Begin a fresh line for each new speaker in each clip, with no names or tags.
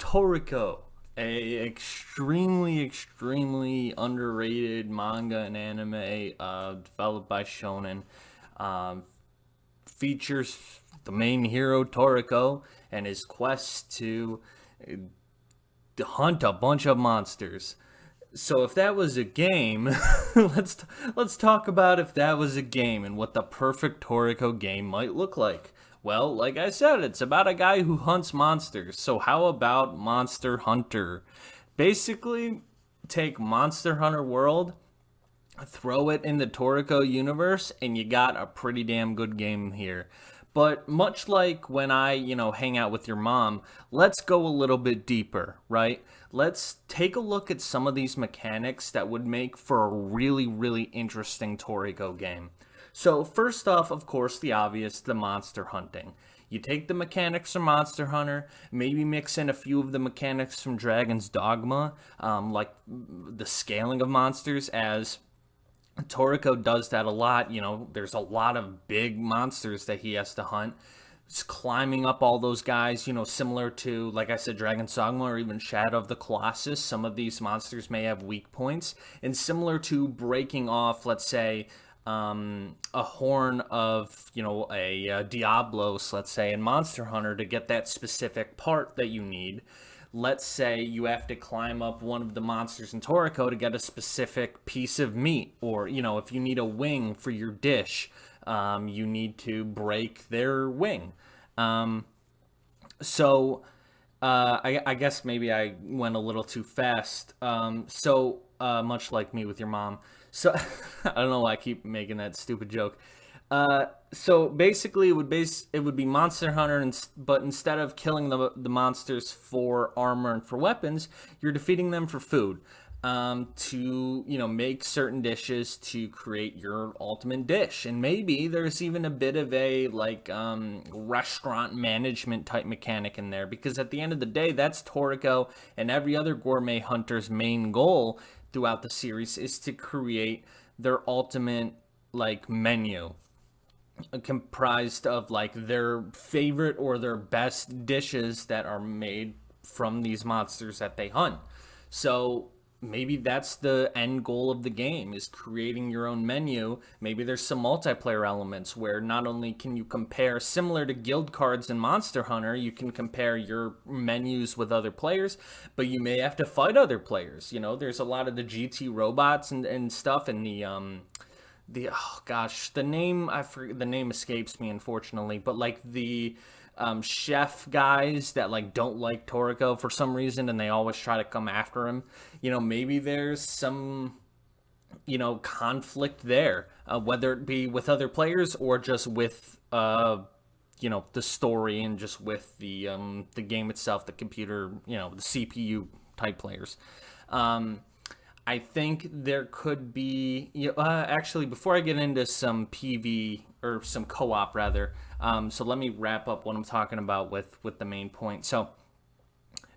Toriko, a extremely underrated manga and anime developed by Shonen, um, features the main hero Toriko and his quest to hunt a bunch of monsters. So if that was a game, let's let's talk about if that was a game and what the perfect Toriko game might look like. Well, like I said, it's about a guy who hunts monsters. So how about Monster Hunter? Basically, take Monster Hunter World, throw it in the Toriko universe, and you got a pretty damn good game here. But much like when I hang out with your mom, let's go a little bit deeper, right? Let's take a look at some of these mechanics that would make for a really interesting Toriko game. So, first off, of course, the obvious, the monster hunting. You take the mechanics from Monster Hunter, maybe mix in a few of the mechanics from Dragon's Dogma, like the scaling of monsters, as Toriko does that a lot. There's a lot of big monsters that he has to hunt. It's climbing up all those guys, similar to, like I said, Dragon's Dogma or even Shadow of the Colossus. Some of these monsters may have weak points. And similar to breaking off, let's say, a horn of, a Diablos, let's say, in Monster Hunter to get that specific part that you need. Let's say you have to climb up one of the monsters in Toriko to get a specific piece of meat, or if you need a wing for your dish, you need to break their wing. So I guess maybe I went a little too fast. Much like me with your mom. So I don't know why I keep making that stupid joke. So basically, it would be Monster Hunter, but instead of killing the monsters for armor and for weapons, you're defeating them for food. To make certain dishes to create your ultimate dish, and maybe there's even a bit of a restaurant management type mechanic in there, because at the end of the day, that's Toriko and every other gourmet hunter's main goal throughout the series is to create their ultimate menu, comprised of their favorite or their best dishes that are made from these monsters that they hunt. So maybe that's the end goal of the game, is creating your own menu. Maybe there's some multiplayer elements where not only can you compare, similar to guild cards in Monster Hunter, you can compare your menus with other players, but you may have to fight other players. There's a lot of the GT robots and stuff, and the name escapes me, unfortunately, but the chef guys that don't like Toriko for some reason, and they always try to come after him. Maybe there's some conflict there, whether it be with other players or just with the story, and just with the game itself, the computer, the CPU type players. I think there could be, actually, before I get into some PV, or some co-op rather, so let me wrap up what I'm talking about with the main point. So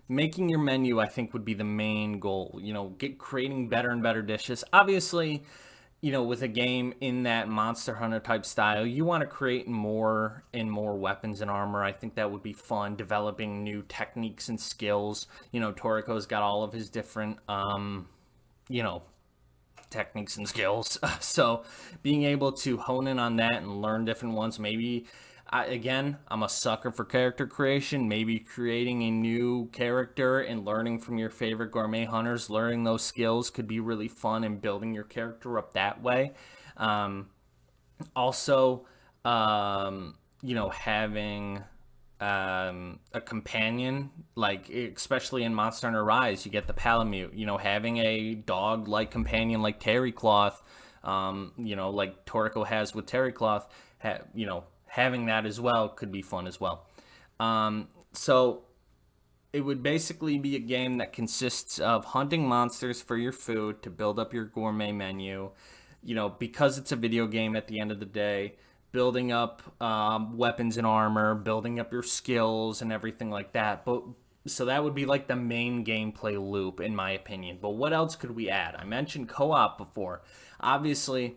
making your menu, I think, would be the main goal. Creating better and better dishes. Obviously, with a game in that Monster Hunter type style, you want to create more and more weapons and armor. I think that would be fun, developing new techniques and skills. Toriko's got all of his different techniques and skills. So being able to hone in on that and learn different ones. Maybe, I'm a sucker for character creation. Maybe creating a new character and learning from your favorite gourmet hunters, learning those skills could be really fun, and building your character up that way. Also, having a companion, especially in Monster Hunter Rise, you get the Palamute. Having a dog-like companion like Terry Cloth, like Toriko has with Terry Cloth, having that as well could be fun as well. So it would basically be a game that consists of hunting monsters for your food to build up your gourmet menu. Because it's a video game at the end of the day, building up weapons and armor, building up your skills and everything like that. But so that would be the main gameplay loop, in my opinion. But what else could we add? I mentioned co-op before. Obviously,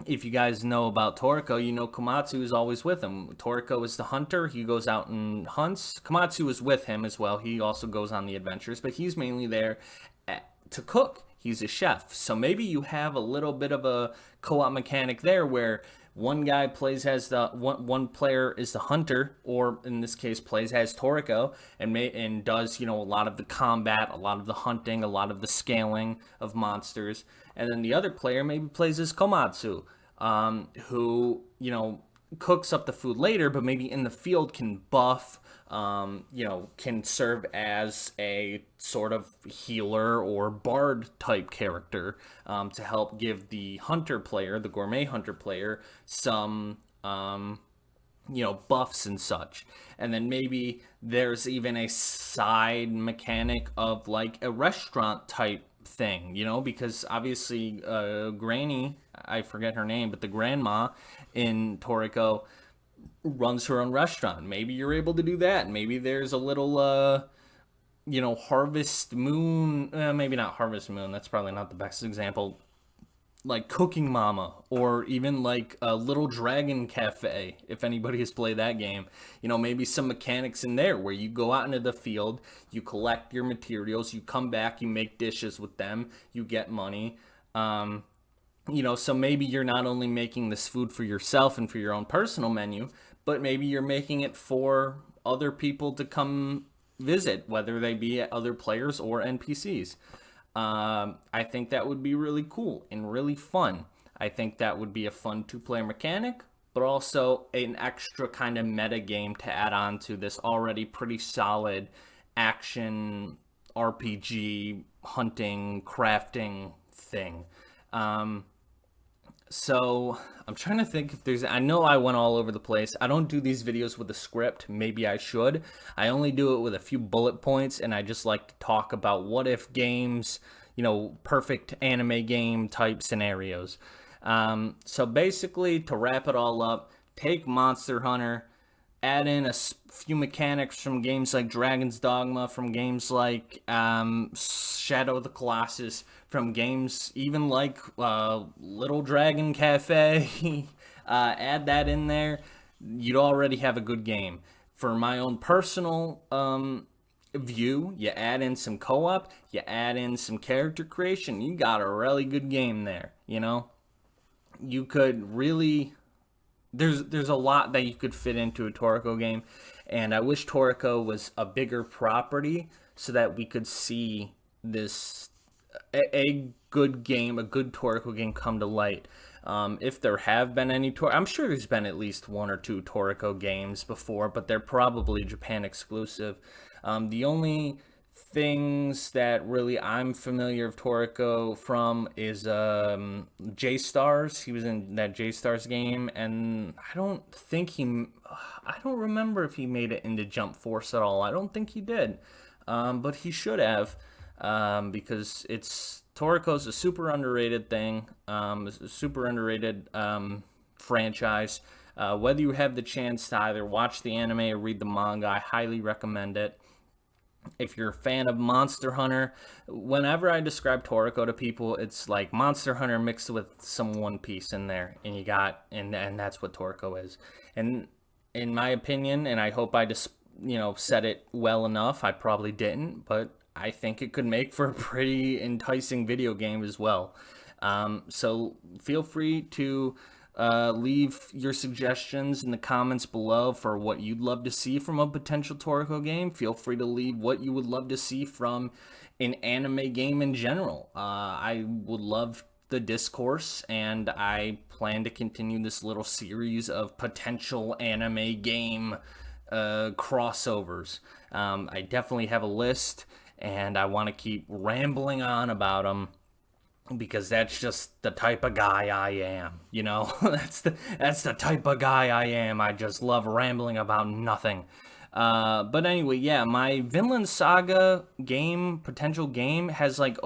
if you guys know about Toriko, you know Komatsu is always with him. Toriko is the hunter. He goes out and hunts. Komatsu is with him as well. He also goes on the adventures, but he's mainly there to cook. He's a chef. So maybe you have a little bit of a co-op mechanic there where one guy plays as the one player is the hunter, or in this case plays as Toriko, and does, a lot of the combat, a lot of the hunting, a lot of the scaling of monsters, and then the other player maybe plays as Komatsu, who cooks up the food later, but maybe in the field can buff, can serve as a sort of healer or bard type character, to help give the hunter player, the gourmet hunter player, some buffs and such. And then maybe there's even a side mechanic of like a restaurant type thing, because obviously Granny, I forget her name, but the grandma in Toriko runs her own restaurant. Maybe you're able to do that. Maybe there's a little Harvest Moon, maybe not Harvest Moon, that's probably not the best example, like Cooking Mama, or even like a Little Dragon Cafe, if anybody has played that game. Maybe some mechanics in there where you go out into the field, you collect your materials, you come back, you make dishes with them, you get money. So maybe you're not only making this food for yourself and for your own personal menu, but maybe you're making it for other people to come visit, whether they be other players or NPCs. I think that would be really cool and really fun. I think that would be a fun two-player mechanic, but also an extra kind of meta game to add on to this already pretty solid action RPG hunting crafting thing. So I'm trying to think if I know I went all over the place. I don't do these videos with a script. Maybe I should. I only do it with a few bullet points, and I just like to talk about what if games, perfect anime game type scenarios. So basically, to wrap it all up, take Monster Hunter, add in a few mechanics from games like Dragon's Dogma, from games like Shadow of the Colossus, from games even like Little Dragon Cafe. Add that in there, you'd already have a good game. For my own personal view, you add in some co-op, you add in some character creation, you got a really good game there. You could really, there's a lot that you could fit into a Toriko game, and I wish Toriko was a bigger property so that we could see this a good game, a good Toriko game come to light. If there have been any I'm sure there's been at least one or two Toriko games before, but they're probably Japan exclusive. The only things that really I'm familiar of Toriko from is J-Stars. He was in that J-Stars game, and I don't remember if he made it into Jump Force at all. I don't think he did, but he should have, because Toriko's a super underrated thing, a super underrated franchise. Whether you have the chance to either watch the anime or read the manga, I highly recommend it. If you're a fan of Monster Hunter, whenever I describe Toriko to people, it's like Monster Hunter mixed with some One Piece in there, and that's what Toriko is. And in my opinion, and I hope I just said it well enough, I probably didn't, but I think it could make for a pretty enticing video game as well. So feel free to leave your suggestions in the comments below for what you'd love to see from a potential Toriko game. Feel free to leave what you would love to see from an anime game in general. I would love the discourse, and I plan to continue this little series of potential anime game crossovers. I definitely have a list, and I want to keep rambling on about them, because that's just the type of guy I am, that's the type of guy I am. I just love rambling about nothing. But anyway, yeah, my Vinland Saga potential game has like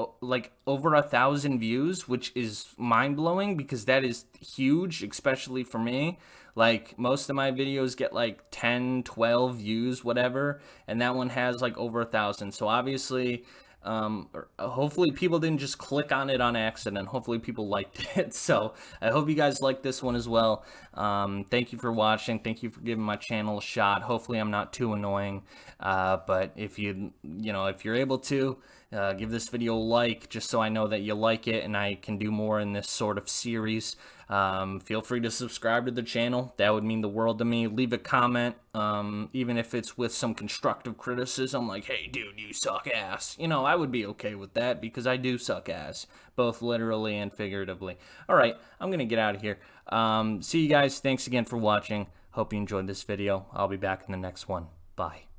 over 1,000 views, which is mind blowing, because that is huge, especially for me. Like, most of my videos get like 10, 12 views, whatever, and that one has like over 1,000. So obviously, Hopefully people didn't just click on it on accident. Hopefully people liked it. So I hope you guys like this one as well. Thank you for watching. Thank you for giving my channel a shot. Hopefully I'm not too annoying. But if if you're able to, give this video a like, just so I know that you like it and I can do more in this sort of series. Feel free to subscribe to the channel. That would mean the world to me. Leave a comment, even if it's with some constructive criticism, like, hey, dude, you suck ass. I would be okay with that, because I do suck ass, both literally and figuratively. All right, I'm going to get out of here. See you guys. Thanks again for watching. Hope you enjoyed this video. I'll be back in the next one. Bye.